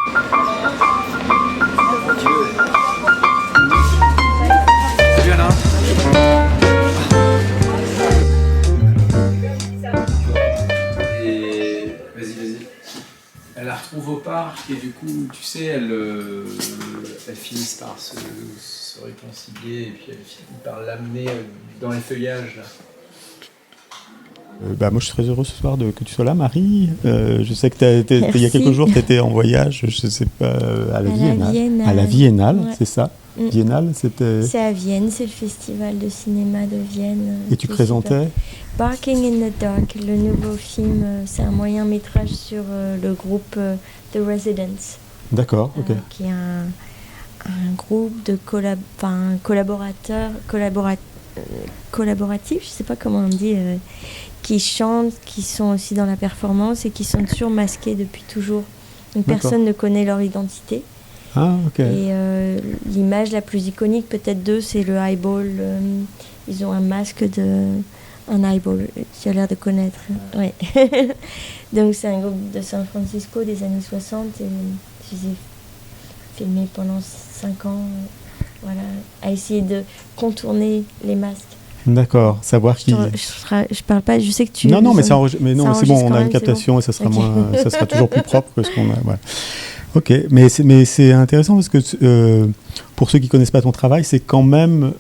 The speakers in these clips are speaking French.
Elle la retrouve au parc et du coup, tu sais, elles finissent par se réconcilier et puis elles finissent par l'amener dans les feuillages. Là. Moi, je suis très heureux ce soir que tu sois là, Marie. Je sais que il y a quelques jours, tu étais en voyage, je ne sais pas, à la Viennale. À la Viennale, ouais. C'est ça. Viennale, c'était... C'est à Vienne, c'est le festival de cinéma de Vienne. Et tu présentais Barking in the Dark, le nouveau film, c'est un moyen métrage sur le groupe The Residents. D'accord, ok. Qui est un groupe de collaborateurs, collaboratifs, je ne sais pas comment on dit, qui chantent, qui sont aussi dans la performance et qui sont toujours masqués depuis toujours. Donc personne ne connaît leur identité. Ah, ok. Et l'image la plus iconique peut-être d'eux, c'est le highball. Ils ont un masque un highball, tu as l'air de connaître. Ouais. Donc c'est un groupe de San Francisco des années 60 et je les ai filmés pendant 5 ans, voilà, à essayer de contourner les masques. D'accord, savoir qui... Je parle pas, je sais que tu... Non, mais c'est bon, on a une captation et ça sera, ça sera toujours plus propre que ce qu'on a... Voilà. Ok, mais c'est intéressant parce que pour ceux qui ne connaissent pas ton travail, c'est quand même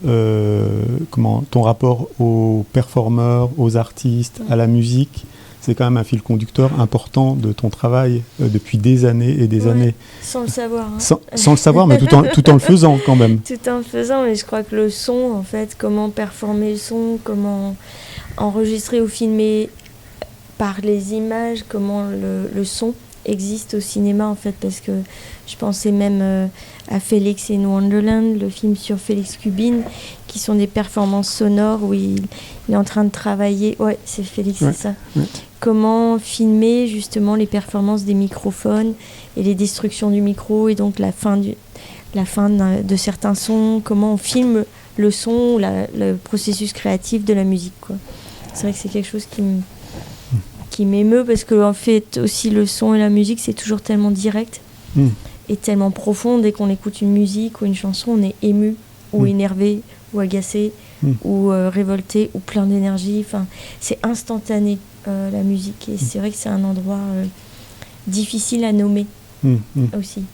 ton rapport aux performeurs, aux artistes, à la musique, c'est quand même un fil conducteur important de ton travail depuis des années et des années. Sans le savoir. Hein. Sans le savoir, mais tout en le faisant quand même. Tout en le faisant, mais je crois que le son, en fait, comment performer le son, comment enregistrer ou filmer par les images, comment le son existe au cinéma en fait, parce que je pensais même à Félix in Wonderland, le film sur Félix Kubin, qui sont des performances sonores où il est en train de travailler, c'est Félix, c'est ça, comment filmer justement les performances des microphones et les destructions du micro et donc la fin de certains sons, comment on filme le son, le processus créatif de la musique, quoi. C'est vrai que c'est quelque chose qui m'émeut parce que en fait aussi le son et la musique c'est toujours tellement direct et tellement profond. Dès qu'on écoute une musique ou une chanson, on est ému ou énervé ou agacé ou révolté ou plein d'énergie. Enfin, c'est instantané la musique et c'est vrai que c'est un endroit difficile à nommer aussi.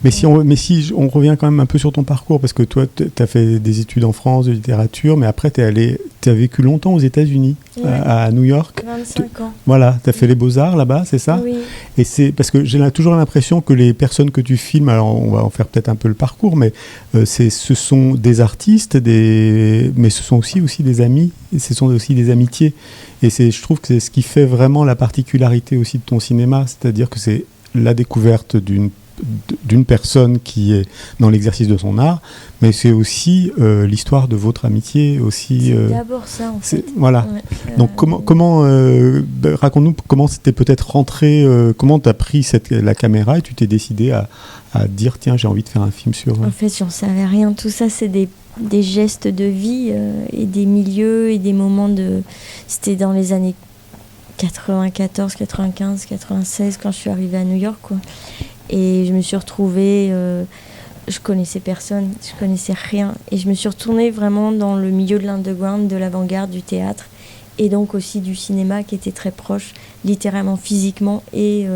Mais si on revient quand même un peu sur ton parcours, parce que toi, tu as fait des études en France de littérature, mais après, tu as vécu longtemps aux États-Unis, à New York. 25 ans. Voilà, tu as fait les Beaux-Arts là-bas, c'est ça ? Oui. Et c'est parce que j'ai toujours l'impression que les personnes que tu filmes, alors on va en faire peut-être un peu le parcours, mais ce sont des artistes, mais ce sont aussi des amis, et ce sont aussi des amitiés. Et je trouve que c'est ce qui fait vraiment la particularité aussi de ton cinéma, c'est-à-dire que c'est la découverte d'une personne qui est dans l'exercice de son art, mais c'est aussi l'histoire de votre amitié aussi. C'est d'abord ça en fait. Voilà. Ouais, donc comment raconte-nous comment c'était peut-être rentré, comment tu as pris la caméra et tu t'es décidé à dire tiens j'ai envie de faire un film sur... En fait j'en savais rien, tout ça c'est des gestes de vie et des milieux et des moments de... C'était dans les années 94, 95, 96 quand je suis arrivée à New York, quoi. Et je me suis retrouvée, je connaissais personne, je connaissais rien. Et je me suis retournée vraiment dans le milieu de l'underground, de l'avant-garde, du théâtre. Et donc aussi du cinéma qui était très proche, littéralement, physiquement et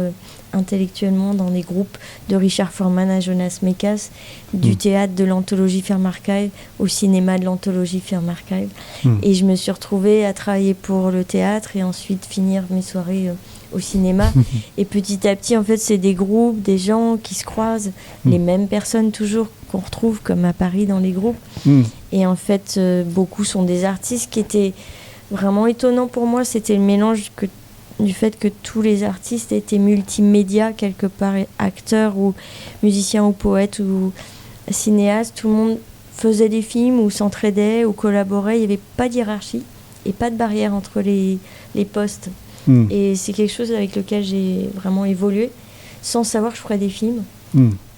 intellectuellement, dans des groupes de Richard Foreman à Jonas Mekas, du théâtre de l'anthologie Film Archive au cinéma de l'anthologie Film Archive. Et je me suis retrouvée à travailler pour le théâtre et ensuite finir mes soirées au cinéma. Et petit à petit, en fait, c'est des groupes, des gens qui se croisent, les mêmes personnes toujours qu'on retrouve comme à Paris dans les groupes. Et en fait, beaucoup sont des artistes qui étaient vraiment étonnants pour moi. C'était le mélange du fait que tous les artistes étaient multimédia quelque part, acteurs ou musiciens ou poètes ou cinéastes. Tout le monde faisait des films ou s'entraidait ou collaborait. Il n'y avait pas de hiérarchie et pas de barrière entre les postes. Et c'est quelque chose avec lequel j'ai vraiment évolué sans savoir que je ferais des films.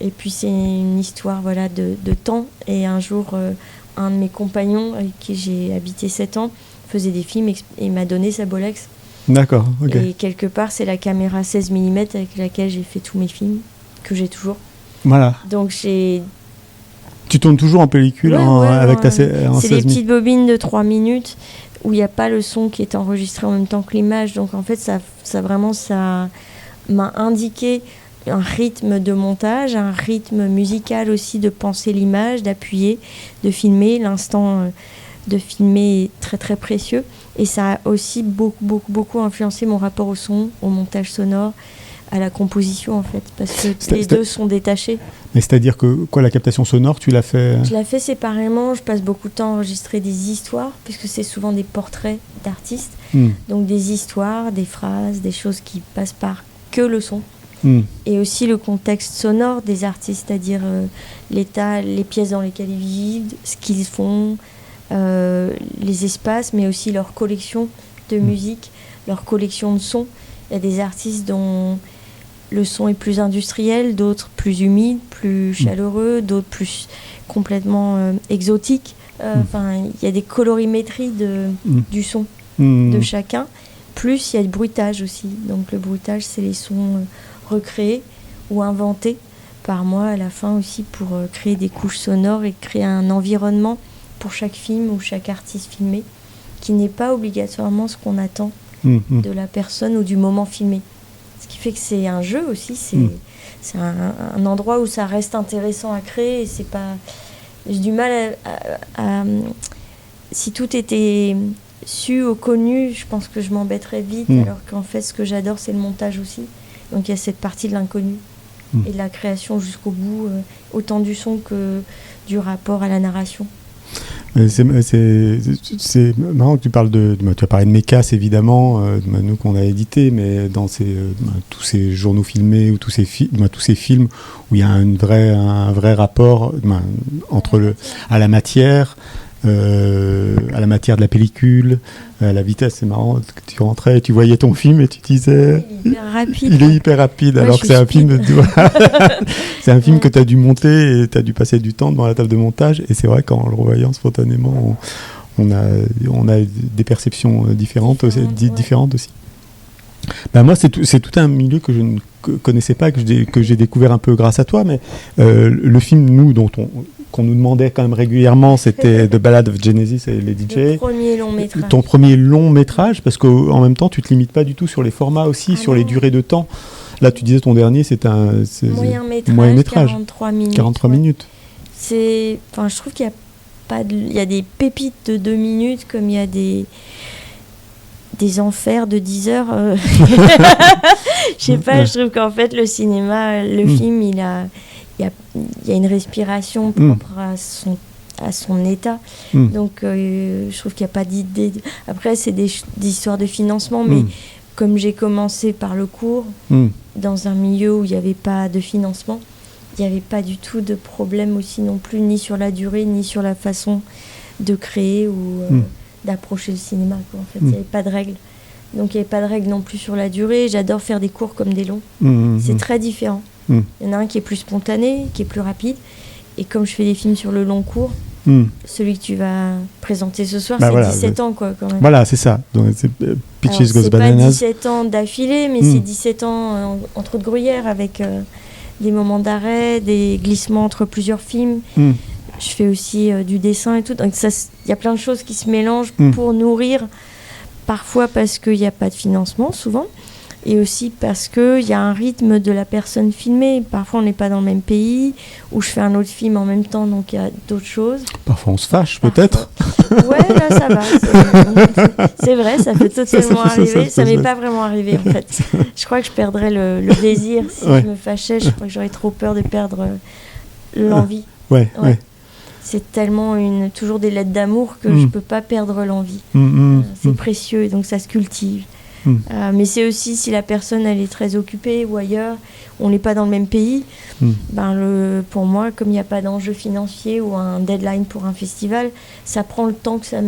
Et puis c'est une histoire de temps. Et un jour, un de mes compagnons avec qui j'ai habité 7 ans faisait des films et m'a donné sa Bolex. D'accord, ok. Et quelque part, c'est la caméra 16 mm avec laquelle j'ai fait tous mes films, que j'ai toujours. Voilà. Donc j'ai... Tu tournes toujours en pellicule avec ta en c'est 16 des 000. petites bobines de 3 minutes où il n'y a pas le son qui est enregistré en même temps que l'image. Donc en fait, ça m'a indiqué un rythme de montage, un rythme musical aussi de penser l'image, d'appuyer, de filmer. L'instant de filmer est très très précieux. Et ça a aussi beaucoup influencé mon rapport au son, au montage sonore, à la composition en fait, parce que les deux sont détachés. Mais c'est-à-dire que la captation sonore, tu l'as fait... Je la fais séparément, je passe beaucoup de temps à enregistrer des histoires, puisque c'est souvent des portraits d'artistes, donc des histoires, des phrases, des choses qui passent par que le son, et aussi le contexte sonore des artistes, c'est-à-dire l'état, les pièces dans lesquelles ils vivent, ce qu'ils font, les espaces, mais aussi leur collection de musique, leur collection de sons. Il y a des artistes dont le son est plus industriel, d'autres plus humide, plus chaleureux, d'autres plus complètement exotiques. Il y a des colorimétries du son de chacun. Plus il y a le bruitage aussi. Donc le bruitage, c'est les sons recréés ou inventés par moi à la fin aussi pour créer des couches sonores et créer un environnement pour chaque film ou chaque artiste filmé qui n'est pas obligatoirement ce qu'on attend de la personne ou du moment filmé. Ce qui fait que c'est un jeu aussi, c'est un endroit où ça reste intéressant à créer et c'est pas... J'ai du mal à si tout était su ou connu, je pense que je m'embêterais vite, alors qu'en fait ce que j'adore c'est le montage aussi. Donc il y a cette partie de l'inconnu et de la création jusqu'au bout, autant du son que du rapport à la narration. C'est marrant que tu parles tu as parlé de Mécasse évidemment, nous qu'on a édité, mais dans tous ces journaux filmés ou tous ces films où il y a un vrai rapport à la matière de la pellicule, à la vitesse. C'est marrant que tu rentrais, tu voyais ton film et tu disais il est hyper rapide, alors que c'est un film c'est un film que tu as dû monter et tu as dû passer du temps devant la table de montage, et c'est vrai qu'en le revoyant spontanément on a des perceptions différentes aussi. Moi c'est tout un milieu que je ne connaissais pas, que j'ai découvert un peu grâce à toi, mais le film qu'on nous demandait quand même régulièrement, c'était The Ballad of Genesis et les DJ. Ton premier long métrage, parce qu'en même temps tu te limites pas du tout sur les formats aussi, sur les durées de temps. Là tu disais ton dernier c'est moyen métrage, 43 minutes. Je trouve qu'il y a pas il y a des pépites de 2 minutes comme il y a des enfers de 10 heures. Je sais pas, je trouve qu'en fait le cinéma, le film, il y a une respiration propre à son état. Donc je trouve qu'il n'y a pas d'idée. Après c'est des histoires de financement, mais comme j'ai commencé par le cours, dans un milieu où il n'y avait pas de financement, il n'y avait pas du tout de problème aussi non plus, ni sur la durée, ni sur la façon de créer ou d'approcher le cinéma, quoi. En fait, il n'y avait pas de règles. Donc il n'y avait pas de règles non plus sur la durée. J'adore faire des courts comme des longs. C'est très différent. Il y en a un qui est plus spontané, qui est plus rapide. Et comme je fais des films sur le long cours, celui que tu vas présenter ce soir, c'est 17 ans, quoi, quand même. Voilà, c'est ça. Donc, Peaches Goes Bananas. C'est pas 17 ans d'affilée, mais c'est 17 ans entre de gruyères, avec des moments d'arrêt, des glissements entre plusieurs films. Je fais aussi du dessin et tout. Donc il y a plein de choses qui se mélangent pour nourrir, parfois parce qu'il n'y a pas de financement, souvent, et aussi parce qu'il y a un rythme de la personne filmée. Parfois on n'est pas dans le même pays, ou je fais un autre film en même temps, donc il y a d'autres choses. Parfois on se fâche, peut-être. Ouais, là ça va. C'est vrai, ça peut totalement arriver. Ça m'est pas vraiment arrivé, en fait. Je crois que je perdrais le désir si je me fâchais. Je crois que j'aurais trop peur de perdre l'envie. Ouais. C'est tellement toujours des lettres d'amour que je peux pas perdre l'envie. C'est précieux, et donc ça se cultive. Mais c'est aussi si la personne elle est très occupée ou ailleurs, on n'est pas dans le même pays. Pour moi, comme il n'y a pas d'enjeu financier ou un deadline pour un festival, ça prend le temps que ça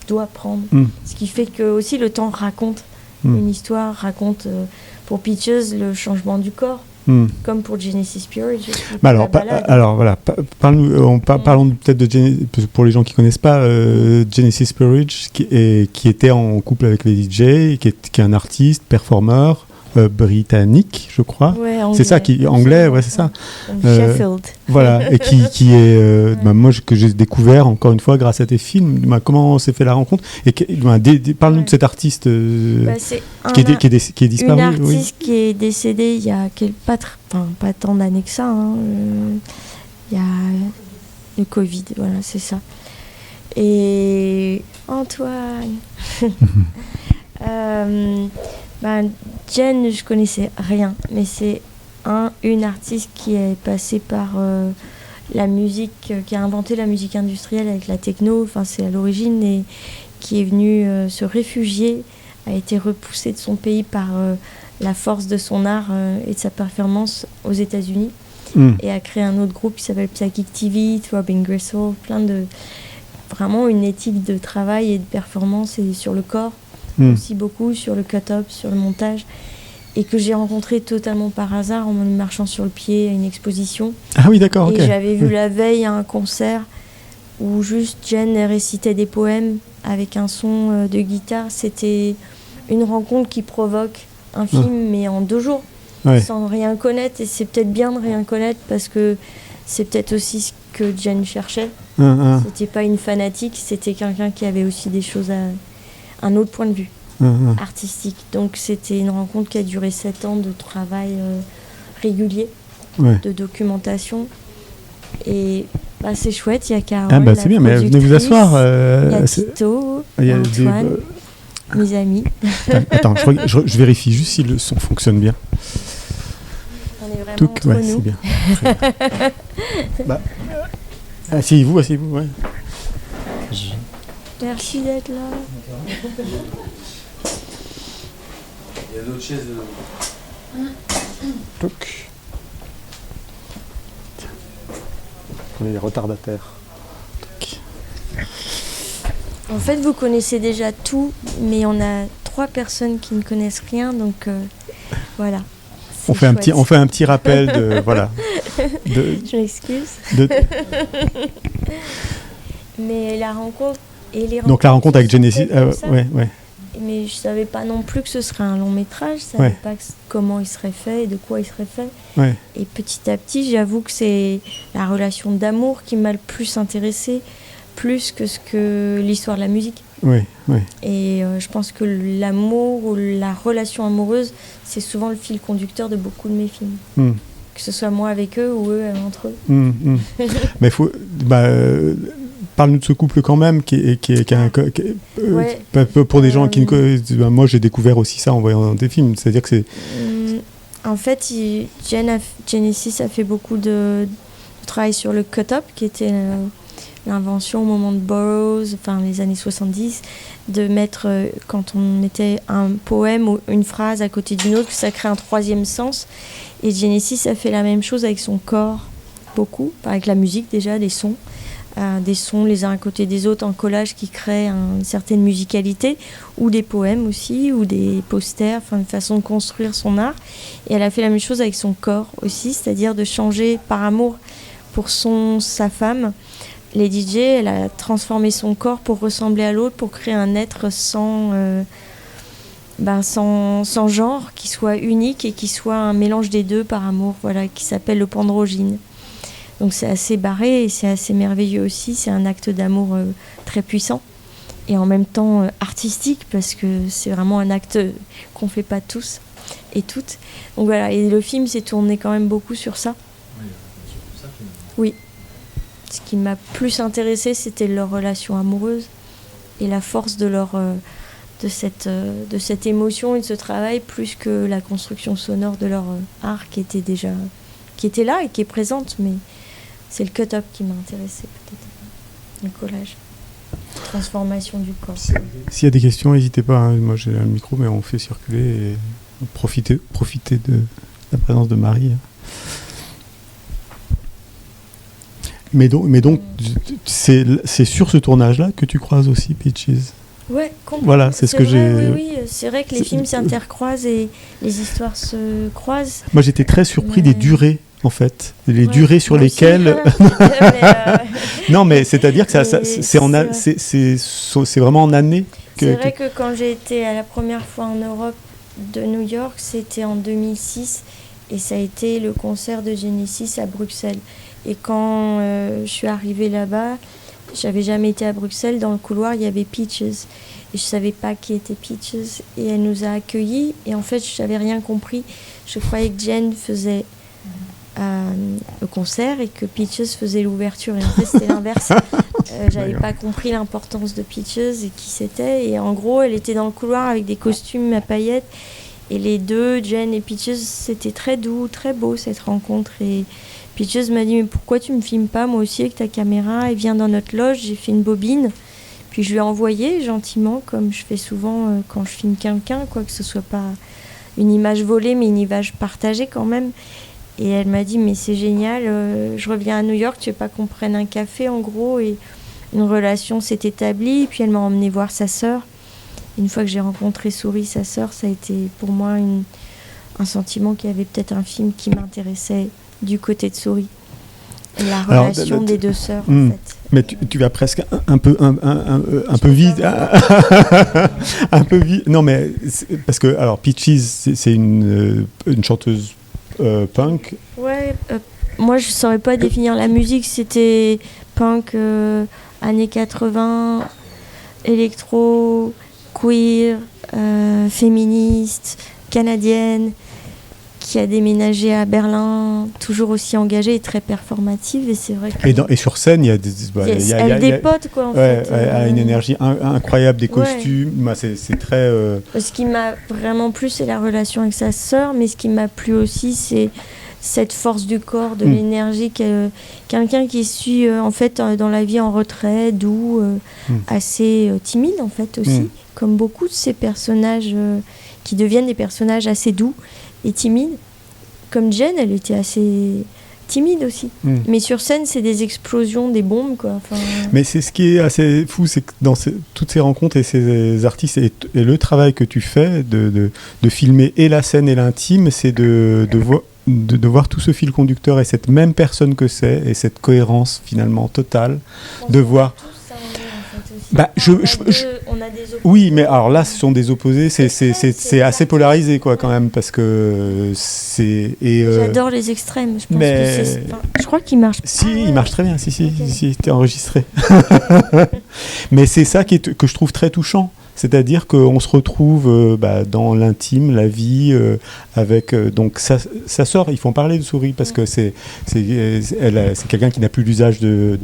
doit prendre. Ce qui fait que aussi le temps raconte une histoire, raconte pour Peaches le changement du corps. Comme pour Genesis Peerage. Parlons peut-être de pour les gens qui ne connaissent pas Genesis Peerage, qui était en couple avec les DJ, qui est un artiste, performeur, britannique, je crois. Ouais, anglais. C'est ça qui anglais, ouais, c'est ça. Comme Sheffield. Voilà, et qui est moi que j'ai découvert encore une fois grâce à tes films. Comment s'est fait la rencontre et parle-nous de cet artiste C'est qui est disparu. Une artiste qui est décédée il y a pas tant d'années que ça. Il y a le Covid, voilà, c'est ça. Et Antoine. Jen, je connaissais rien, mais c'est une artiste qui est passée par la musique, qui a inventé la musique industrielle avec la techno, enfin c'est à l'origine, et qui est venue se réfugier, a été repoussée de son pays par la force de son art et de sa performance aux États-Unis, et a créé un autre groupe qui s'appelle Psychic TV, Throbbing Gristle, vraiment une éthique de travail et de performance et sur le corps, aussi beaucoup sur le cut-up, sur le montage, et que j'ai rencontré totalement par hasard en marchant sur le pied à une exposition. Ah oui, d'accord, ok. Et j'avais vu la veille à un concert où juste Jen récitait des poèmes avec un son de guitare. C'était une rencontre qui provoque un film, mais en 2 jours, sans rien connaître. Et c'est peut-être bien de rien connaître parce que c'est peut-être aussi ce que Jen cherchait. C'était pas une fanatique, c'était quelqu'un qui avait aussi des choses un autre point de vue artistique. Donc c'était une rencontre qui a duré 7 ans de travail régulier, de documentation. Et c'est chouette, il y a Carole, c'est bien, mais venez vous asseoir. Il y a Tito, Antoine, mes amis. Attends, je vérifie juste si le son fonctionne bien. On est vraiment entre nous. C'est bien. Asseyez-vous, ouais. Merci d'être là. Il y a d'autres chaises. On est les retardataires. En fait, vous connaissez déjà tout, mais on a 3 personnes qui ne connaissent rien, donc voilà. On fait un petit rappel de voilà. Je m'excuse. Mais la rencontre et les rencontres. Donc la rencontre avec Genesis, ouais. Mais je savais pas non plus que ce serait un long métrage, je savais pas comment il serait fait et de quoi il serait fait. Ouais. Et petit à petit, j'avoue que c'est la relation d'amour qui m'a le plus intéressée, plus que l'histoire de la musique. Oui. Et je pense que l'amour ou la relation amoureuse, c'est souvent le fil conducteur de beaucoup de mes films. Que ce soit moi avec eux ou eux entre eux. Mais parle-nous de ce couple quand même, pour des gens qui ne connaissent. Moi, j'ai découvert aussi ça en voyant des films. C'est-à-dire que c'est. En fait, Genesis a fait beaucoup de travail sur le cut-up, qui était l'invention au moment de Burroughs, les années 70, de mettre, quand on mettait un poème ou une phrase à côté d'une autre, que ça crée un 3e sens. Et Genesis a fait la même chose avec son corps, beaucoup, avec la musique déjà, des sons les uns à côté des autres en collage qui créent une certaine musicalité, ou des poèmes aussi, ou des posters, une façon de construire son art. Et elle a fait la même chose avec son corps aussi, c'est-à-dire de changer par amour pour sa femme. Les DJ, elle a transformé son corps pour ressembler à l'autre, pour créer un être sans genre, qui soit unique et qui soit un mélange des deux par amour, qui s'appelle le pandrogyne. Donc c'est assez barré et c'est assez merveilleux aussi, c'est un acte d'amour très puissant et en même temps artistique, parce que c'est vraiment un acte qu'on fait pas tous et toutes. Donc voilà, et le film s'est tourné quand même beaucoup sur ça. Oui. Ce qui m'a plus intéressée, c'était leur relation amoureuse et la force de cette émotion et de ce travail, plus que la construction sonore de leur art qui était là et qui est présente, mais c'est le cut-up qui m'a intéressée, peut-être, le collage, la transformation du corps. S'il y a des questions, n'hésitez pas, moi j'ai un micro, mais on fait circuler et profitez de la présence de Marie. Mais donc c'est sur ce tournage-là que tu croises aussi Peaches. Ouais, complètement. Voilà, c'est ce que j'ai. Oui, c'est vrai que les films s'intercroisent et les histoires se croisent. Moi, j'étais très surpris des durées, en fait, les durées sur lesquelles. Non, mais c'est-à-dire que c'est vraiment en années. C'est vrai que quand j'ai été à la première fois en Europe de New York, c'était en 2006 et ça a été le concert de Genesis à Bruxelles. Et quand je suis arrivée là-bas, j'avais jamais été à Bruxelles, dans le couloir il y avait Peaches et je savais pas qui était Peaches et elle nous a accueillis et en fait je n'avais rien compris. Je croyais que Jen faisait le concert et que Peaches faisait l'ouverture et en fait c'était l'inverse. J'avais pas compris l'importance de Peaches et qui c'était et en gros elle était dans le couloir avec des costumes à paillettes et les deux, Jen et Peaches, c'était très doux, très beau cette rencontre et Peaches m'a dit mais pourquoi tu me filmes pas moi aussi avec ta caméra et viens dans notre loge, j'ai fait une bobine puis je lui ai envoyé gentiment comme je fais souvent quand je filme quelqu'un quoi, que ce soit pas une image volée mais une image partagée quand même. Et elle m'a dit mais c'est génial, je reviens à New York, tu veux pas qu'on prenne un café en gros et une relation s'est établie. Et puis elle m'a emmenée voir sa sœur. Une fois que j'ai rencontré Souris, sa sœur, ça a été pour moi un sentiment qu'il y avait peut-être un film qui m'intéressait du côté de Souris. Et la relation des deux sœurs en fait. Mais tu vas presque un peu vite. Un peu vite. Non mais parce que alors Peaches c'est une chanteuse punk. Ouais, moi je saurais pas définir la musique, c'était punk années 80, électro, queer, féministe, canadienne, qui a déménagé à Berlin, toujours aussi engagée et très performative. Et c'est vrai que et sur scène, il y a des elle dépote quoi en fait. Elle a une énergie incroyable, des costumes. Moi, c'est très. Ce qui m'a vraiment plu, c'est la relation avec sa sœur, mais ce qui m'a plu aussi, c'est cette force du corps, de l'énergie, quelqu'un qui suit en fait dans la vie en retrait, doux, assez timide en fait aussi, comme beaucoup de ces personnages qui deviennent des personnages assez doux et timides. Comme Jen, elle était assez timide aussi. Mais sur scène, c'est des explosions, des bombes quoi. Enfin... Mais c'est ce qui est assez fou, c'est que dans toutes ces rencontres et ces artistes et le travail que tu fais de filmer et la scène et l'intime, c'est de voir tout ce fil conducteur et cette même personne que c'est et cette cohérence finalement totale de voir. Bah, on a des opposés. Oui, mais alors là, ce sont des opposés. C'est assez polarisé, quoi, quand même, parce que c'est. J'adore les extrêmes. Je pense que je crois qu'il marche. Si, il marche très bien. Si, t'es enregistré. Mais c'est ça que je trouve très touchant. C'est-à-dire qu'on se retrouve dans l'intime, la vie, avec donc sa sœur. Il faut en parler de Souris parce que c'est quelqu'un qui n'a plus l'usage de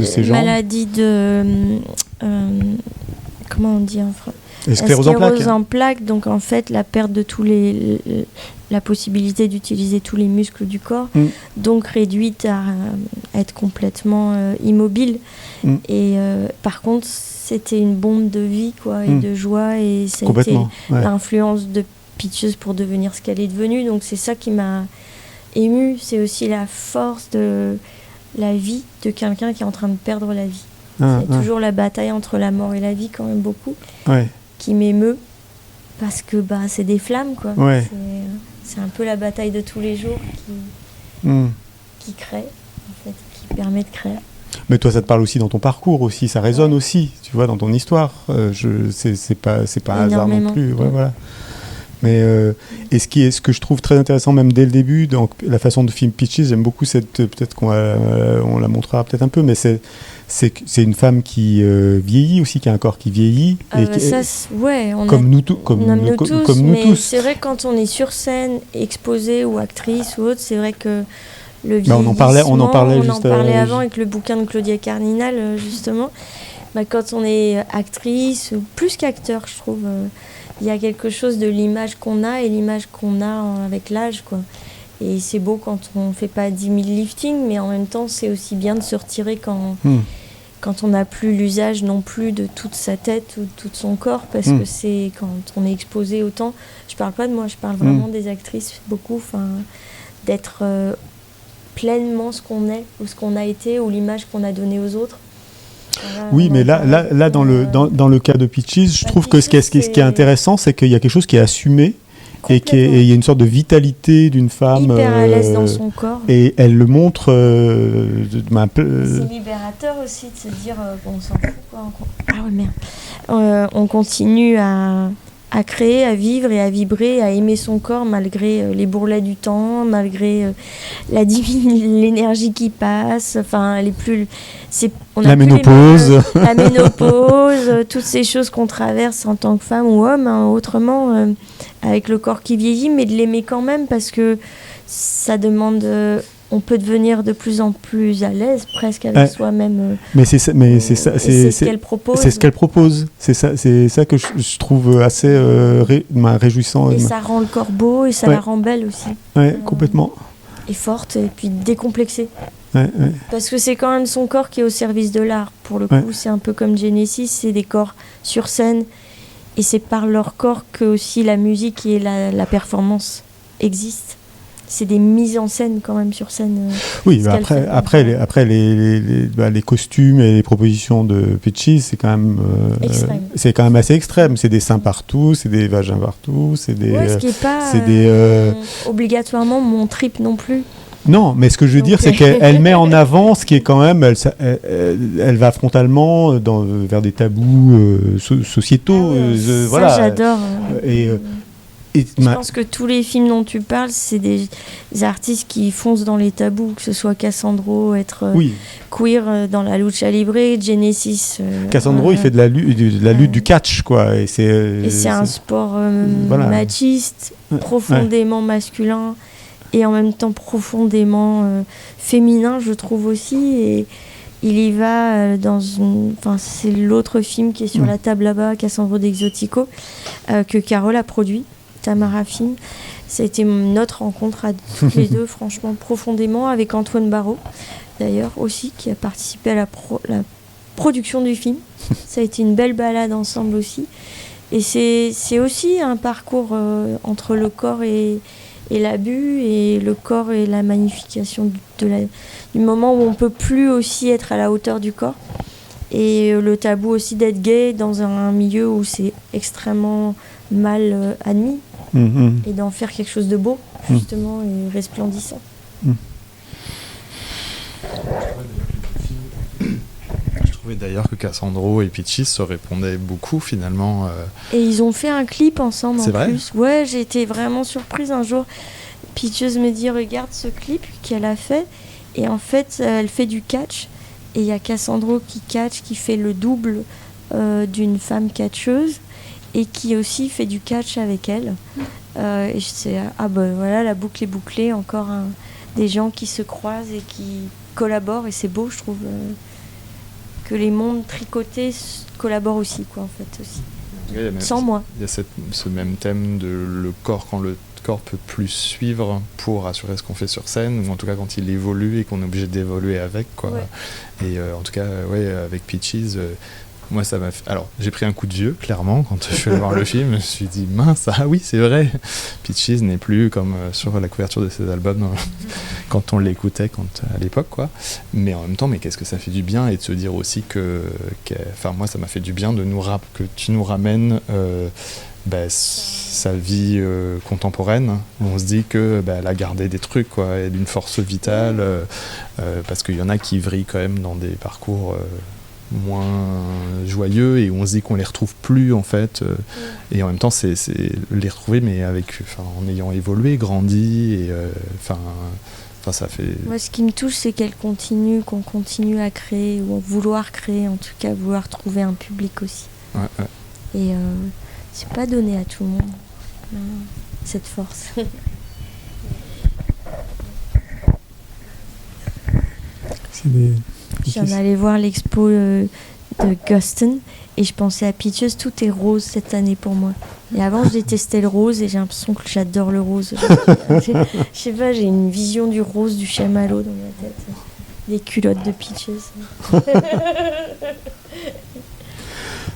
ses jambes. Maladie de comment on dit en français ? Sclérose en plaques. Donc en fait la perte de la possibilité d'utiliser tous les muscles du corps, donc réduite à être complètement immobile. Et par contre c'était une bombe de vie quoi, et de joie et ça a été l'influence de Peaches pour devenir ce qu'elle est devenue. Donc c'est ça qui m'a émue, c'est aussi la force de la vie de quelqu'un qui est en train de perdre la vie. C'est toujours la bataille entre la mort et la vie quand même beaucoup qui m'émeut parce que c'est des flammes quoi. C'est un peu la bataille de tous les jours qui crée en fait, qui permet de créer. Mais toi, ça te parle aussi dans ton parcours aussi, ça résonne aussi, tu vois, dans ton histoire. C'est pas un hasard non plus. Voilà. Mais et ce que je trouve très intéressant, même dès le début, donc la façon de film Peaches, j'aime beaucoup peut-être qu'on la montrera peut-être un peu, mais c'est une femme qui vieillit aussi, qui a un corps qui vieillit. Nous tous. Mais c'est vrai que quand on est sur scène, exposé ou actrice ou autre, c'est vrai que le vieillissement, on en parlait avant avec le bouquin de Claudia Cardinal justement. Quand on est actrice ou plus qu'acteur, je trouve, il y a quelque chose de l'image qu'on a et l'image qu'on a avec l'âge quoi. Et c'est beau quand on fait pas 10 000 liftings, mais en même temps c'est aussi bien de se retirer quand on n'a plus l'usage non plus de toute sa tête ou de tout son corps, parce que c'est quand on est exposé autant. Je parle pas de moi, je parle vraiment des actrices beaucoup, d'être pleinement ce qu'on est ou ce qu'on a été ou l'image qu'on a donnée aux autres. Oui, mais là dans le cas de Peaches, je trouve que ce qui est intéressant, c'est qu'il y a quelque chose qui est assumé et il y a une sorte de vitalité d'une femme hyper à l'aise dans son corps. Et elle le montre un peu. C'est libérateur aussi de se dire on s'en fout quoi. On continue à à créer, à vivre et à vibrer, à aimer son corps malgré les bourrelets du temps, malgré l'énergie qui passe. Enfin, la ménopause. La ménopause, toutes ces choses qu'on traverse en tant que femme ou homme, hein, autrement, avec le corps qui vieillit, mais de l'aimer quand même parce que ça demande... on peut devenir de plus en plus à l'aise presque avec soi-même. Mais c'est ça, c'est ce qu'elle propose. C'est ce qu'elle propose. C'est ça que je trouve assez réjouissant. Et ça rend le corps beau et ça la rend belle aussi. Ouais, complètement. Et forte et puis décomplexée. Ouais. Parce que c'est quand même son corps qui est au service de l'art. Pour le coup, c'est un peu comme Genesis, c'est des corps sur scène et c'est par leur corps que aussi la musique et la performance existent. C'est des mises en scène quand même sur scène. Oui, après les costumes et les propositions de Peaches, c'est quand même assez extrême. C'est des seins partout, c'est des vagins partout, c'est des. Ouais, ce qui n'est pas obligatoirement mon trip non plus. Non, mais ce que je veux dire, c'est qu'elle met en avant ce qui est quand même, elle va frontalement vers des tabous sociétaux. Ça, j'adore. Je pense que tous les films dont tu parles, c'est des artistes qui foncent dans les tabous, que ce soit Cassandro, être queer dans la lucha libre, Genesis. Cassandro, il fait de la lutte du catch, quoi. Et c'est un sport machiste, profondément masculin, et en même temps profondément féminin, je trouve aussi. Et il y va c'est l'autre film qui est sur la table là-bas, Cassandro d'Exotico, que Carole a produit. Tamara Film. Ça a été notre rencontre à toutes les deux, franchement, profondément, avec Antoine Barraud, d'ailleurs, aussi, qui a participé à la production du film. Ça a été une belle balade ensemble aussi. Et c'est aussi un parcours entre le corps et l'abus, et le corps et la magnification du moment où on ne peut plus aussi être à la hauteur du corps. Et le tabou aussi d'être gay dans un milieu où c'est extrêmement mal admis. Et d'en faire quelque chose de beau, justement, et resplendissant. Je trouvais d'ailleurs que Cassandro et Peaches se répondaient beaucoup, finalement. Et ils ont fait un clip ensemble, C'est vrai ? plus. Ouais, j'ai été vraiment surprise un jour. Peaches me dit, regarde ce clip qu'elle a fait. Et en fait, elle fait du catch. Et il y a Cassandro qui catch, qui fait le double d'une femme catcheuse. Et qui aussi fait du catch avec elle. Et je sais, voilà, la boucle est bouclée, encore des gens qui se croisent et qui collaborent, et c'est beau, je trouve, que les mondes tricotés collaborent aussi, quoi, en fait, aussi. Sans moi. Il y a ce même thème de le corps, quand le corps peut plus suivre pour assurer ce qu'on fait sur scène, ou en tout cas quand il évolue et qu'on est obligé d'évoluer avec, quoi. Ouais. Et en tout cas, avec Peaches... moi, ça m'a fait... Alors, j'ai pris un coup de vieux, clairement, quand je suis allé voir le film. Je me suis dit, mince, oui, c'est vrai. Peaches n'est plus comme sur la couverture de ses albums quand on l'écoutait à l'époque, quoi. Mais en même temps, qu'est-ce que ça fait du bien, et de se dire aussi moi, ça m'a fait du bien que tu nous ramènes sa vie contemporaine, où on se dit que elle a gardé des trucs, quoi, et d'une force vitale, parce qu'il y en a qui vrillent quand même dans des parcours... moins joyeux, et où on se dit qu'on les retrouve plus, en fait, et en même temps c'est les retrouver, mais en ayant évolué, grandi, et ça fait... Moi, ce qui me touche, c'est qu'on continue à créer, ou à vouloir créer, en tout cas vouloir trouver un public aussi. Et c'est pas donné à tout le monde, cette force. J'en allais voir l'expo de Guston et je pensais à Peaches. Tout est rose cette année pour moi. Et avant, je détestais le rose, et j'ai l'impression que j'adore le rose. Je sais pas, j'ai une vision du rose, du chamallow dans ma tête. Des culottes de Peaches.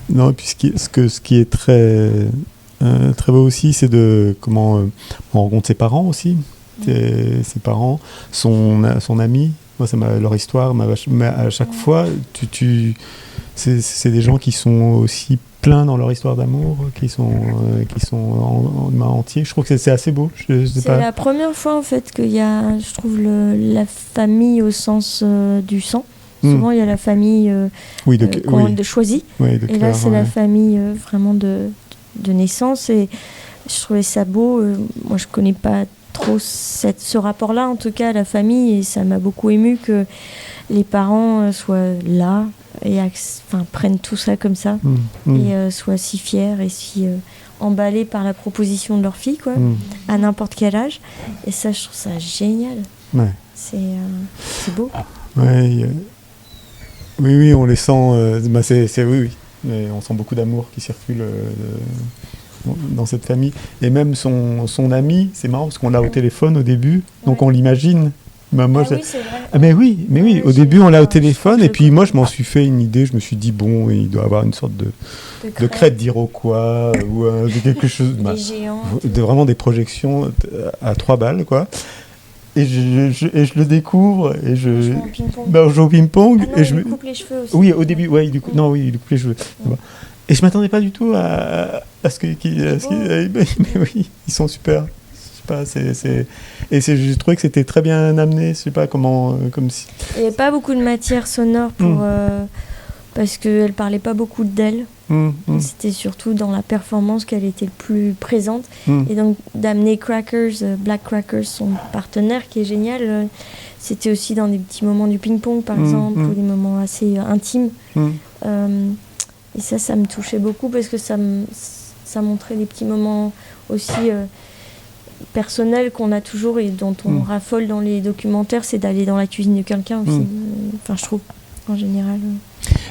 Non, et puis ce qui est très, très beau aussi, c'est de comment on rencontre ses parents aussi. Ses parents, son ami. Moi, leur histoire, à chaque fois, c'est des gens qui sont aussi pleins dans leur histoire d'amour, qui sont en entier. Je trouve que c'est assez beau. C'est la première fois, en fait, qu'il y a, je trouve, la famille au sens du sang. Souvent, il y a la famille de choisie. Et là, c'est la famille vraiment de naissance, et je trouvais ça beau. Moi, je connais pas trop ce rapport-là, en tout cas, à la famille, et ça m'a beaucoup ému que les parents soient là et prennent tout ça comme ça, et soient si fiers et si emballés par la proposition de leur fille, quoi, à n'importe quel âge. Et ça, je trouve ça génial. Ouais. C'est beau. Ouais, oui, on les sent. Oui. Mais on sent beaucoup d'amour qui circule dans cette famille. Et même son ami, c'est marrant parce qu'on l'a au téléphone au début, donc on l'imagine. Bah, moi, oui, c'est vrai. Ah, mais oui. Au début, on l'a au téléphone, et puis moi, je m'en suis fait une idée. Je me suis dit, bon, il doit avoir une sorte de crête d'Iroquois ou de quelque chose. Des géants. Vraiment des projections à 3 balles, quoi. Et je le découvre, et je joue au ping-pong. On joue au ping-pong. Ah non, il lui coupe les cheveux aussi. Oui, au début, il lui coupe les cheveux. Et je m'attendais pas du tout à ce que. Mais oui, ils sont super. Je sais pas, j'ai trouvé que c'était très bien amené. Je sais pas comment, comme si. Il n'y avait pas beaucoup de matière sonore pour parce qu'elle parlait pas beaucoup d'elle. C'était surtout dans la performance qu'elle était le plus présente. Et donc d'amener Black Crackers, son partenaire, qui est génial. C'était aussi dans des petits moments du ping-pong, par exemple, ou des moments assez intimes. Et ça me touchait beaucoup parce que ça montrait des petits moments aussi personnels qu'on a toujours et dont on raffole dans les documentaires, c'est d'aller dans la cuisine de quelqu'un aussi. Enfin, je trouve, en général.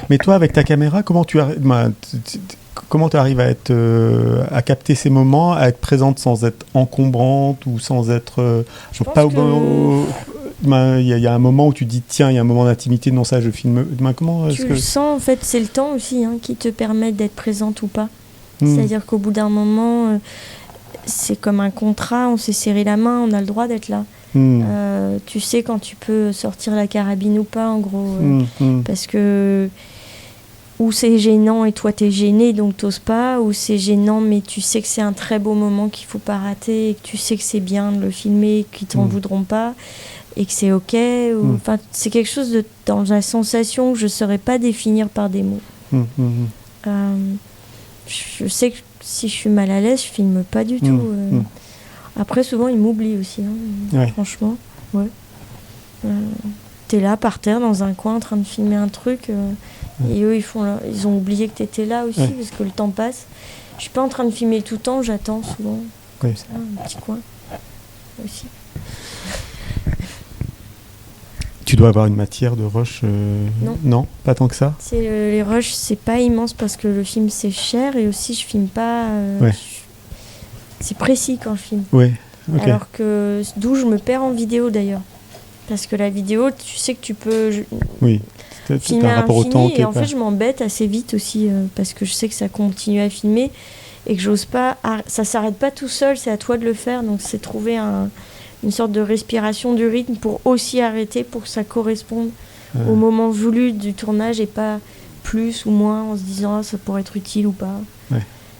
Mais toi, avec ta caméra, comment tu arrives à être à capter ces moments, à être présente sans être encombrante ou sans être il y a un moment où tu dis tiens, il y a un moment d'intimité, non, ça je filme. Comment tu le sens, en fait, c'est le temps aussi qui te permet d'être présente ou pas. C'est-à-dire qu'au bout d'un moment, c'est comme un contrat, on s'est serré la main, on a le droit d'être là. Tu sais quand tu peux sortir la carabine ou pas, en gros, parce que ou c'est gênant et toi t'es gêné donc t'oses pas, ou c'est gênant mais tu sais que c'est un très beau moment qu'il faut pas rater et que tu sais que c'est bien de le filmer, qu'ils t'en voudront pas et que c'est ok, enfin c'est quelque chose dans la sensation que je saurais pas définir par des mots. Je sais que si je suis mal à l'aise, je filme pas du tout. Après, souvent, ils m'oublient aussi, franchement. Ouais. T'es là, par terre, dans un coin, en train de filmer un truc, et eux, ils ont oublié que t'étais là aussi, parce que le temps passe. Je suis pas en train de filmer tout le temps, j'attends souvent, comme ça, un petit coin, aussi. Tu dois avoir une matière de rush Non, pas tant que ça. Les rushs, c'est pas immense parce que le film c'est cher, et aussi je filme pas. C'est précis quand je filme. Alors que d'où je me perds en vidéo d'ailleurs, parce que la vidéo, tu sais que tu peux filmer à l'infini, et en fait je m'embête assez vite aussi parce que je sais que ça continue à filmer et que j'ose pas. Ça s'arrête pas tout seul, c'est à toi de le faire, donc c'est trouver une sorte de respiration du rythme pour aussi arrêter, pour que ça corresponde au moment voulu du tournage et pas plus ou moins en se disant ça pourrait être utile ou pas.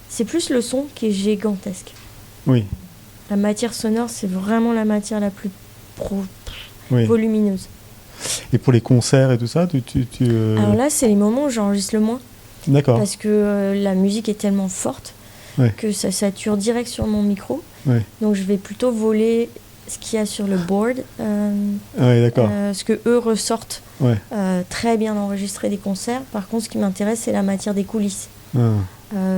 C'est plus le son qui est gigantesque. La matière sonore, c'est vraiment la matière la plus volumineuse. Et pour les concerts et tout ça, Alors là, c'est les moments où j'enregistre le moins. D'accord. Parce que la musique est tellement forte que ça sature direct sur mon micro. Donc je vais plutôt voler ce qu'il y a sur le board, ce que eux ressortent très bien enregistré des concerts. Par contre, ce qui m'intéresse, c'est la matière des coulisses.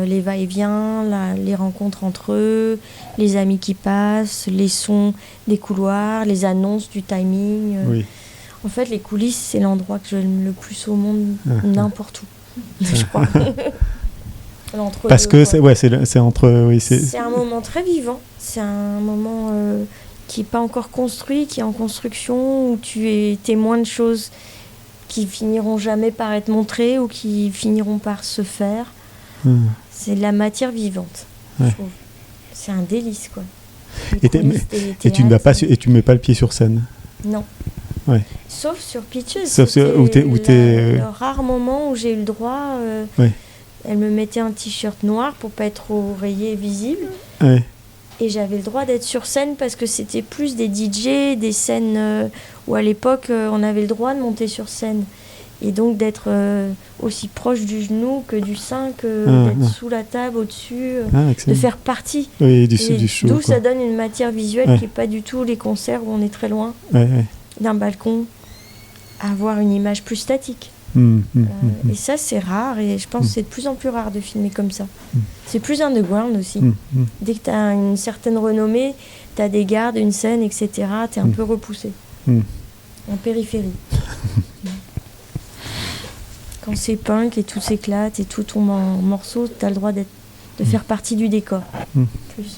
Les va-et-vient, les rencontres entre eux, les amis qui passent, les sons des couloirs, les annonces du timing. En fait, les coulisses, c'est l'endroit que j'aime le plus au monde, n'importe où, je crois. Parce que c'est entre... C'est un moment très vivant, c'est un moment qui n'est pas encore construit, qui est en construction, où tu es témoin de choses qui finiront jamais par être montrées ou qui finiront par se faire. C'est de la matière vivante, je trouve. C'est un délice, quoi. Et tu ne vas pas et tu mets pas le pied sur scène? Non. Sauf sur Peaches. Sauf le rare moment où j'ai eu le droit. Elle me mettait un t-shirt noir pour pas être rayé et visible. Et j'avais le droit d'être sur scène parce que c'était plus des DJ, des scènes où à l'époque on avait le droit de monter sur scène. Et donc d'être aussi proche du genou que du sein, d'être sous la table, au-dessus, de faire partie. Oui, du show. D'où ça donne une matière visuelle qui n'est pas du tout les concerts où on est très loin d'un balcon, à avoir une image plus statique. Et ça, c'est rare, et je pense que c'est de plus en plus rare de filmer comme ça. C'est plus underground aussi. Dès que tu as une certaine renommée, tu as des gardes, une scène, etc., tu es un peu repoussé. En périphérie. Quand c'est punk et tout s'éclate et tout tombe en morceaux, tu as le droit de faire partie du décor. Plus.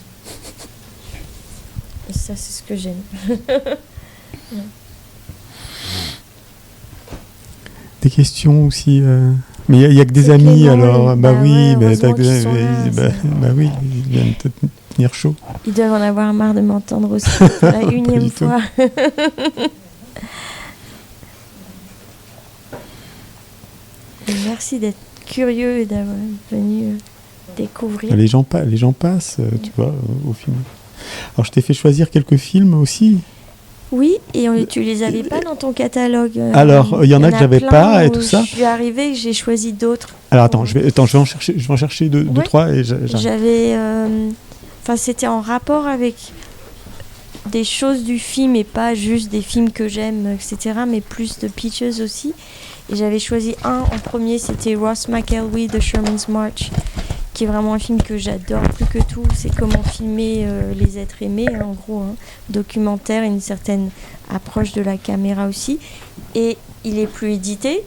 Et ça, c'est ce que j'aime. Des questions aussi mais il n'y a que des c'est amis, Clément, alors oui, mais heureusement qu'ils sont là, oui, ils viennent te tenir chaud. Ils doivent en avoir marre de m'entendre aussi pour la unième fois. Merci d'être curieux et d'avoir venu découvrir. Les gens passent, tu vois, au film. Alors je t'ai fait choisir quelques films aussi. Oui, et tu les avais pas dans ton catalogue. Alors, il y en a que j'avais pas et tout ça. Je suis arrivée et j'ai choisi d'autres. Alors attends, je vais en chercher deux, trois et j'avais. C'était en rapport avec des choses du film et pas juste des films que j'aime, etc., mais plus de Peaches aussi. Et j'avais choisi un en premier, c'était Ross McElwee de Sherman's March, qui est vraiment un film que j'adore plus que tout. C'est comment filmer les êtres aimés, en gros, documentaire, une certaine approche de la caméra aussi. Et il est plus édité.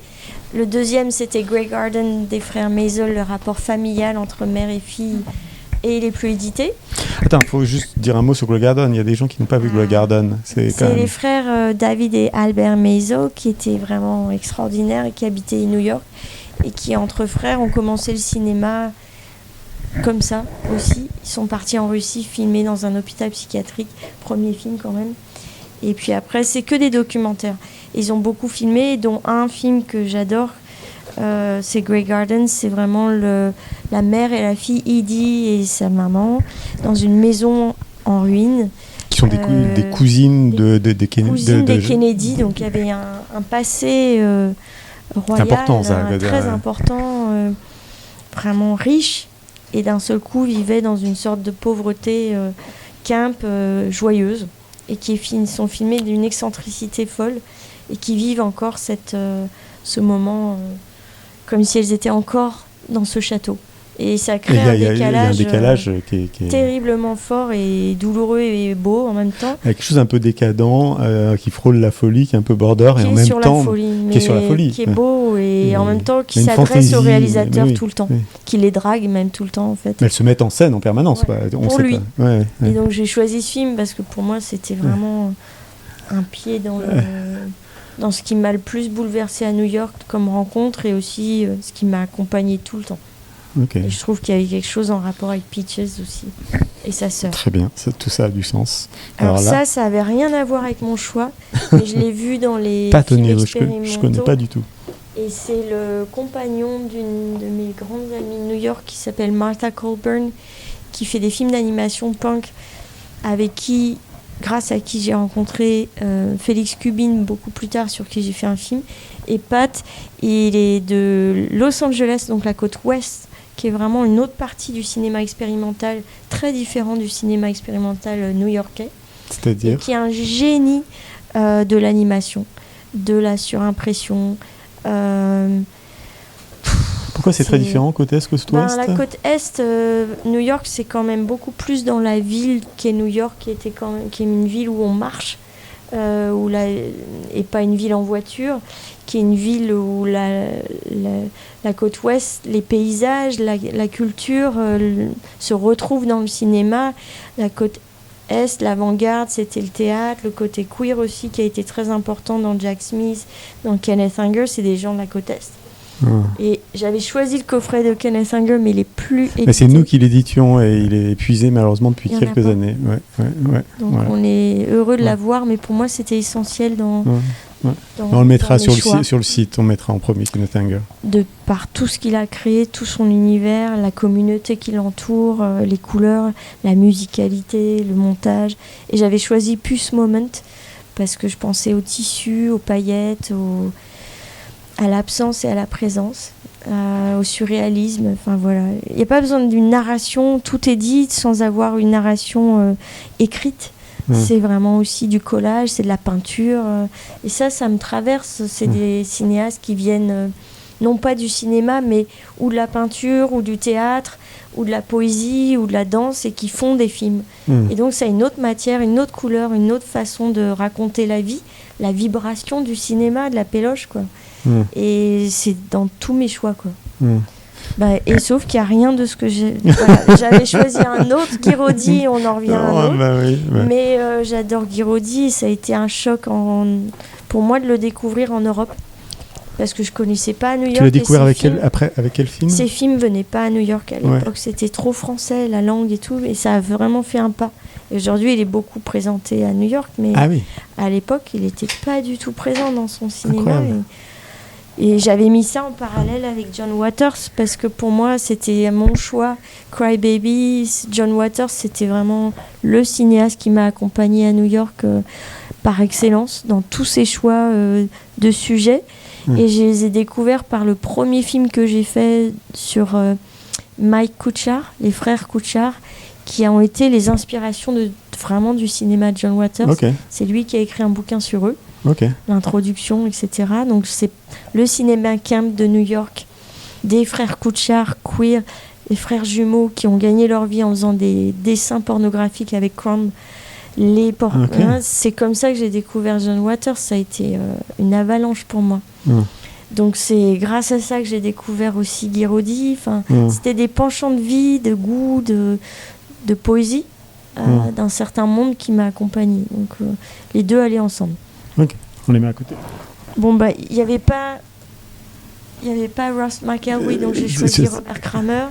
Le deuxième, c'était Grey Garden des frères Maisel, le rapport familial entre mère et fille, et il est plus édité. Attends, il faut juste dire un mot sur Grey Garden. Il y a des gens qui n'ont pas vu Grey Garden. C'est les frères David et Albert Maisel qui étaient vraiment extraordinaires et qui habitaient à New York et qui, entre frères, ont commencé le cinéma comme ça aussi. Ils sont partis en Russie filmer dans un hôpital psychiatrique, premier film quand même. Et puis après, c'est que des documentaires. Ils ont beaucoup filmé, dont un film que j'adore, c'est Grey Garden. C'est vraiment la mère et la fille, Edie et sa maman, dans une maison en ruine. Qui sont des cousines des Kennedy. Donc il y avait un passé royal important, ça, très important, vraiment riche. Et d'un seul coup, vivaient dans une sorte de pauvreté camp, joyeuse, et qui sont filmés d'une excentricité folle, et qui vivent encore ce moment comme si elles étaient encore dans ce château. Et ça crée un décalage qui est terriblement fort et douloureux et beau en même temps. Quelque chose un peu décadent, qui frôle la folie, qui est un peu border, et en même temps qui est sur la folie. Qui est beau et en même temps qui s'adresse aux réalisateurs tout le temps, qui les drague même tout le temps en fait. Mais elles se mettent en scène en permanence. Pour lui. Et donc j'ai choisi ce film parce que pour moi c'était vraiment un pied dans ce qui m'a le plus bouleversé à New York comme rencontre et aussi ce qui m'a accompagné tout le temps. Et je trouve qu'il y avait quelque chose en rapport avec Peaches aussi et sa sœur. Très bien, tout ça a du sens. Alors là, ça avait rien à voir avec mon choix, mais je l'ai vu dans les films expérimentaux. Je connais pas du tout. Et c'est le compagnon d'une de mes grandes amies de New York qui s'appelle Martha Colburn, qui fait des films d'animation punk, grâce à qui j'ai rencontré Félix Cubin beaucoup plus tard, sur qui j'ai fait un film. Et Pat, il est de Los Angeles, donc la côte ouest, qui est vraiment une autre partie du cinéma expérimental, très différent du cinéma expérimental new-yorkais. C'est-à-dire ? Et qui est un génie de l'animation, de la surimpression. Pourquoi c'est très différent côte est, côte ouest ? La côte est, New York, c'est quand même beaucoup plus dans la ville qu'est New York, qui est une ville où on marche, et pas une ville en voiture, qui est une ville où la côte ouest, les paysages, la culture se retrouvent dans le cinéma. La côte est, l'avant-garde, c'était le théâtre, le côté queer aussi, qui a été très important dans Jack Smith, dans Kenneth Anger, c'est des gens de la côte est. Et j'avais choisi le coffret de Kenneth Anger, mais il est plus édité. Mais c'est nous qui l'éditions et il est épuisé malheureusement depuis quelques années. Donc on est heureux de l'avoir, mais pour moi c'était essentiel on le mettra sur le site, on mettra en premier Kenneth Anger. De par tout ce qu'il a créé, tout son univers, la communauté qui l'entoure, les couleurs, la musicalité, le montage. Et j'avais choisi Puce Moment parce que je pensais au tissu, aux paillettes, à l'absence et à la présence, au surréalisme. Enfin voilà, il n'y a pas besoin d'une narration, tout est dit sans avoir une narration écrite. C'est vraiment aussi du collage, c'est de la peinture. Et ça me traverse. C'est des cinéastes qui viennent non pas du cinéma, mais ou de la peinture, ou du théâtre, ou de la poésie, ou de la danse, et qui font des films. Et donc ça a une autre matière, une autre couleur, une autre façon de raconter la vie, la vibration du cinéma, de la péloche, quoi. Et c'est dans tous mes choix, quoi. Et sauf qu'il n'y a rien de ce que j'ai... Voilà, j'avais choisi un autre, Guiraudy, on en revient à un autre. Mais j'adore Guiraudy, ça a été un choc pour moi de le découvrir en Europe. Parce que je ne connaissais pas à New York. Tu l'as découvert avec quel film ? Ces films ne venaient pas à New York à l'époque, c'était trop français, la langue et tout, et ça a vraiment fait un pas. Et aujourd'hui, il est beaucoup présenté à New York, mais à l'époque, il n'était pas du tout présent dans son cinéma. Et j'avais mis ça en parallèle avec John Waters, parce que pour moi, c'était mon choix. Cry Baby, John Waters, c'était vraiment le cinéaste qui m'a accompagné à New York par excellence, dans tous ses choix de sujets. Et je les ai découverts par le premier film que j'ai fait sur Mike Kuchar, les frères Kuchar, qui ont été les inspirations vraiment du cinéma de John Waters. C'est lui qui a écrit un bouquin sur eux. L'introduction, etc. Donc c'est le cinéma camp de New York, des frères Kuchar, queer, les frères jumeaux qui ont gagné leur vie en faisant des dessins pornographiques avec Crumb. C'est comme ça que j'ai découvert John Waters. Ça a été une avalanche pour moi. Donc c'est grâce à ça que j'ai découvert aussi Guiraudy. C'était des penchants de vie, de goût, de poésie, d'un certain monde qui m'a accompagnée. Donc les deux allaient ensemble. On les met à côté. Bon, il n'y avait pas Ross McElwee, donc j'ai choisi Robert Kramer.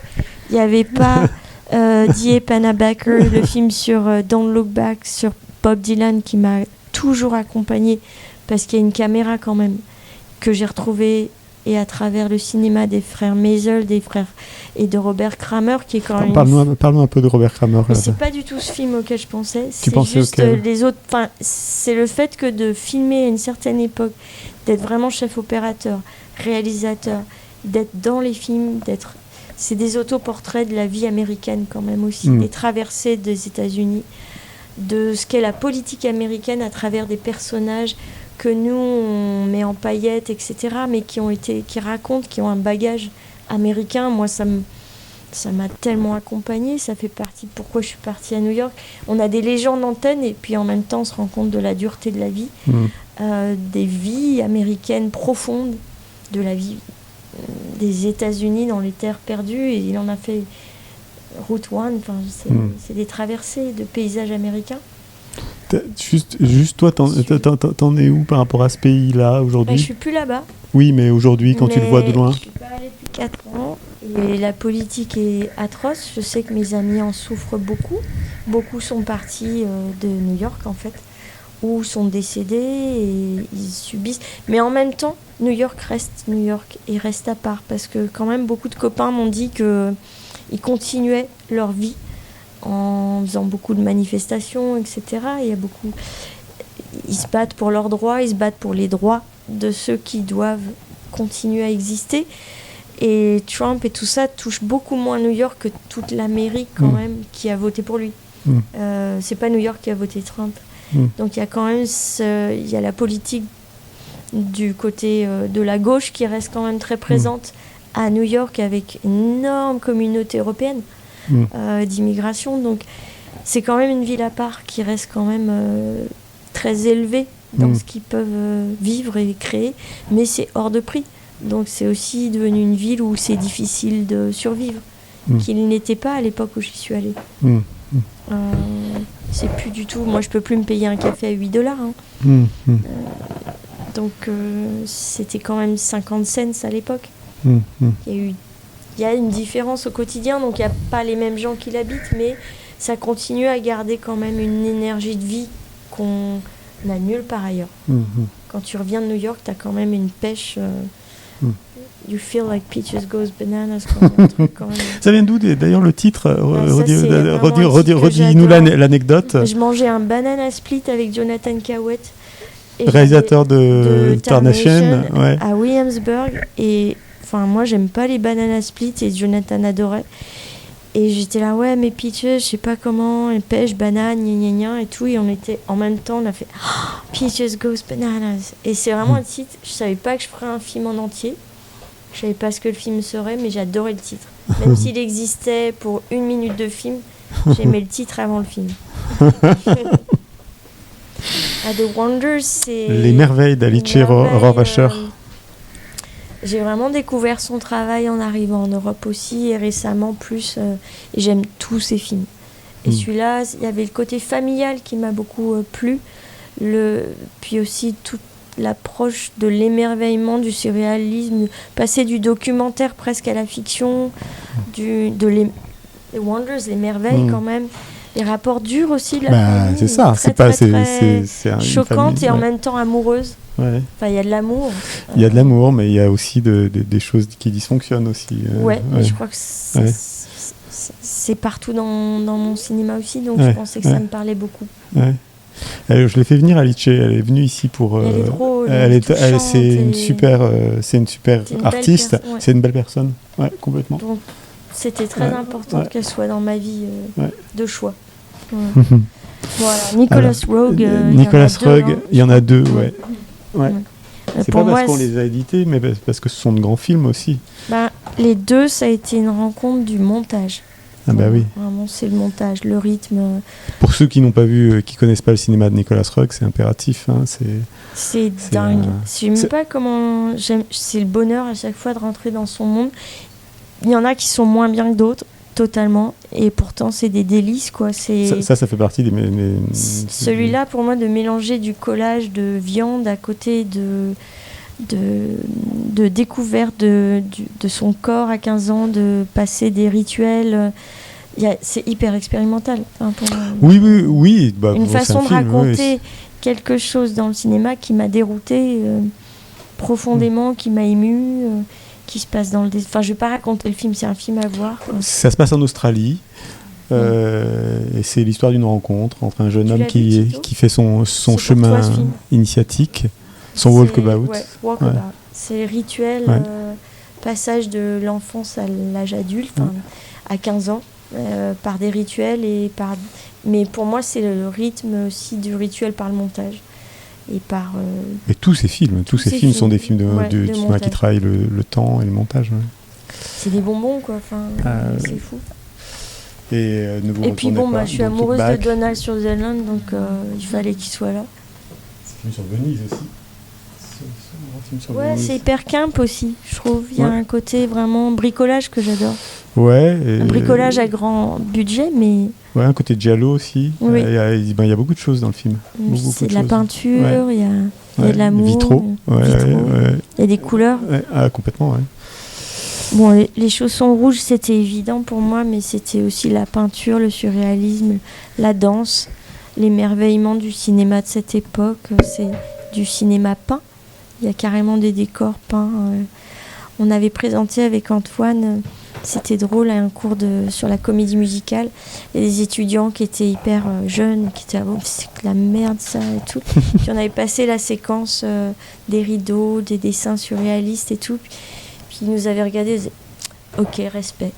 Il n'y avait pas Die Pennebaker, le film sur Don't Look Back, sur Bob Dylan, qui m'a toujours accompagnée, parce qu'il y a une caméra quand même que j'ai retrouvée, et à travers le cinéma des frères Maisel, des frères et de Robert Kramer, qui est quand même... Parle-nous un peu de Robert Kramer. Mais c'est pas du tout ce film auquel je pensais. Tu pensais juste les autres. C'est le fait que de filmer à une certaine époque, d'être vraiment chef opérateur, réalisateur, d'être dans les films, c'est des autoportraits de la vie américaine quand même aussi, des traversées des États-Unis, de ce qu'est la politique américaine à travers des personnages que nous on met en paillettes, etc., mais qui racontent, qui ont un bagage américain. Moi, ça m'a tellement accompagnée, ça fait partie de pourquoi je suis partie à New York. On a des légendes antennes, et puis en même temps on se rend compte de la dureté de la vie, des vies américaines profondes, de la vie des États-Unis dans les terres perdues, et il en a fait Route 1, c'est des traversées de paysages américains. Juste toi, t'en es où par rapport à ce pays-là aujourd'hui ? Je suis plus là-bas. Oui, mais aujourd'hui, quand tu le vois de loin. Je suis pas allée depuis 4 ans, et la politique est atroce. Je sais que mes amis en souffrent beaucoup. Beaucoup sont partis de New York, en fait, ou sont décédés, et ils subissent. Mais en même temps, New York reste New York, et reste à part, parce que quand même beaucoup de copains m'ont dit qu'ils continuaient leur vie en faisant beaucoup de manifestations, etc. Ils se battent pour leurs droits, ils se battent pour les droits de ceux qui doivent continuer à exister. Et Trump et tout ça touche beaucoup moins New York que toute l'Amérique quand même qui a voté pour lui. C'est pas New York qui a voté Trump. Donc il y a quand même il y a la politique du côté de la gauche qui reste quand même très présente à New York, avec une énorme communauté européenne d'immigration. Donc c'est quand même une ville à part qui reste quand même très élevée dans ce qu'ils peuvent vivre et créer, mais c'est hors de prix. Donc c'est aussi devenu une ville où c'est difficile de survivre, qu'il n'était pas à l'époque où j'y suis allée. C'est plus du tout... Moi, je peux plus me payer un café à $8. Donc c'était quand même 50 cents à l'époque. Il y a une différence au quotidien, donc il n'y a pas les mêmes gens qui l'habitent, mais ça continue à garder quand même une énergie de vie qu'on n'a nulle part ailleurs. Quand tu reviens de New York, tu as quand même une pêche... You feel like Peaches Goes Bananas. Quand même. Ça vient d'où d'ailleurs le titre? Redis-nous l'anecdote. Je mangeais un banana split avec Jonathan Cowett Et réalisateur de Tarnation Tarnation, ouais. à Williamsburg. Et enfin, moi, j'aime pas les Banana Split et Jonathan adorait. Et j'étais là, ouais, mais Peaches, je sais pas comment, et pêche, banane, gna gna gna et tout. Et on était, en même temps, on a fait Peaches Goes Bananas. Et c'est vraiment un titre, je savais pas que je ferais un film en entier. Je savais pas ce que le film serait, mais j'adorais le titre. Même s'il existait pour 1 minute de film, j'aimais le titre avant le film. The Wonders, c'est... Les merveilles d'Alice Rohrwacher. J'ai vraiment découvert son travail en arrivant en Europe aussi, et récemment plus. Et j'aime tous ses films. Et celui-là, il y avait le côté familial qui m'a beaucoup plu. Puis aussi toute l'approche de l'émerveillement, du surréalisme, passer du documentaire presque à la fiction, les Wonders, les merveilles quand même. Les rapports durs aussi de la famille. C'est ça, c'est choquante et en même temps amoureuse. Ouais. Enfin, il y a de l'amour. Il y a de l'amour, mais il y a aussi des choses qui dysfonctionnent aussi. Mais je crois que c'est partout dans mon cinéma aussi, donc je pensais que ça me parlait beaucoup. Ouais. Je l'ai fait venir à Lecce, elle est venue ici pour... elle est drôle, c'est une super artiste, c'est une belle personne, ouais, complètement. Donc, c'était très important qu'elle soit dans ma vie de choix. Voilà, Nicolas Roeg. Nicolas Roeg, il y en a deux, ouais. C'est pour pas parce moi, qu'on les a édités, mais parce que ce sont de grands films aussi. Les deux, ça a été une rencontre du montage. Ah bah oui. Vraiment, c'est le montage, le rythme. Pour ceux qui n'ont pas vu, qui connaissent pas le cinéma de Nicolas Roeg, c'est impératif. Hein, c'est dingue. Je ne sais pas comment. C'est le bonheur à chaque fois de rentrer dans son monde. Il y en a qui sont moins bien que d'autres, totalement. Et pourtant, c'est des délices, quoi. Ça fait partie des... Celui-là, pour moi, de mélanger du collage de viande à côté de découverte de son corps à 15 ans, de passer des rituels. C'est hyper expérimental. Hein, oui. Une façon de raconter quelque chose dans le cinéma qui m'a déroutée profondément, qui m'a émue. Qui se passe dans le... Enfin, je vais pas raconter le film, c'est un film à voir. Ça se passe en Australie. Et c'est l'histoire d'une rencontre entre un jeune homme qui fait son chemin initiatique, son walkabout. Walkabout. C'est rituel, passage de l'enfance à l'âge adulte, à 15 ans, par des rituels. Mais pour moi, c'est le rythme aussi du rituel par le montage. Et tous ces films sont des films qui travaillent le temps et le montage. Ouais. C'est des bonbons, quoi. Enfin, c'est fou. Et puis je suis amoureuse de Donald Sutherland, donc il fallait qu'il soit là. C'est un film sur Venise aussi. C'est hyper camp aussi, je trouve. Il y a un côté vraiment bricolage que j'adore. Un bricolage à grand budget, mais... Ouais, un côté giallo aussi. Oui. Il y a beaucoup de choses dans le film. C'est de la peinture, il y a de l'amour. Vitraux. Il y a des couleurs. Complètement, ouais. Bon, les chaussons rouges, c'était évident pour moi, mais c'était aussi la peinture, le surréalisme, la danse, l'émerveillement du cinéma de cette époque. C'est du cinéma peint. Il y a carrément des décors peints. On avait présenté avec Antoine, c'était drôle, un cours sur la comédie musicale. Il y a des étudiants qui étaient hyper jeunes, qui étaient c'est que la merde ça et tout. Puis on avait passé la séquence des rideaux, des dessins surréalistes et tout. Puis ils nous avaient regardé, ils disaient ok, respect.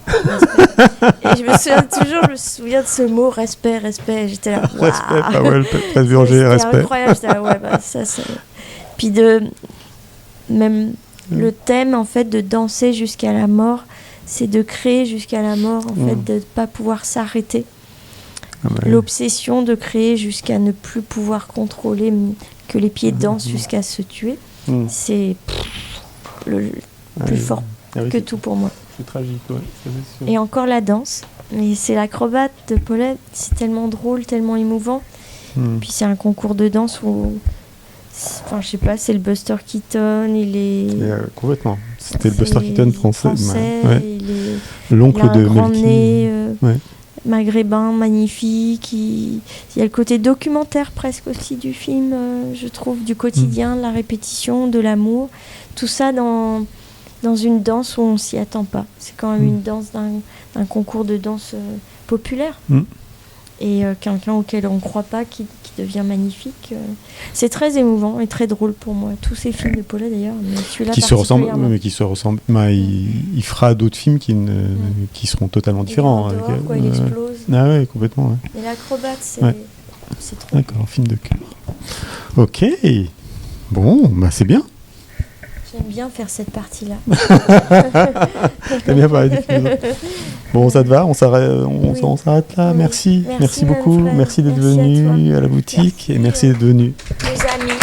Et je me souviens de ce mot, respect. J'étais là, waouh. Respect, Powell, Presse Burger, respect. C'était incroyable, j'étais là, ça c'est... Puis même le thème en fait de danser jusqu'à la mort, c'est de créer jusqu'à la mort, en fait, de ne pas pouvoir s'arrêter. L'obsession de créer jusqu'à ne plus pouvoir contrôler, que les pieds dansent jusqu'à se tuer, c'est le plus fort que tout pour moi. C'est tragique, ouais. C'est sûr. Et encore la danse, mais c'est l'acrobate de Paulette, c'est tellement drôle, tellement émouvant. Puis c'est un concours de danse où... Enfin, je sais pas, c'est le Buster Keaton, il est... complètement. C'était le Buster Keaton français. Il l'oncle a de un grand Melky. nez, maghrébin, magnifique. Il y a le côté documentaire presque aussi du film, je trouve, du quotidien, de la répétition, de l'amour. Tout ça dans une danse où on s'y attend pas. C'est quand même une danse d'un concours de danse populaire. Et quelqu'un auquel on ne croit pas, qui devient magnifique. C'est très émouvant et très drôle pour moi. Tous ces films de Paula d'ailleurs, mais celui-là particulièrement. Mais qui se ressemble. Il fera d'autres films qui seront totalement différents. Il est en dehors, quoi, il explose. Ah ouais, complètement. Ouais. Et l'acrobate, c'est trop. D'accord, film de cœur. Ok. Bon, bah c'est bien. J'aime bien faire cette partie-là. T'as bien parlé des films. Bon, ça te va? On s'arrête là. Oui. Merci beaucoup. Frère. Merci d'être Merci venu à la boutique. Merci. Et merci d'être venu. Les amis.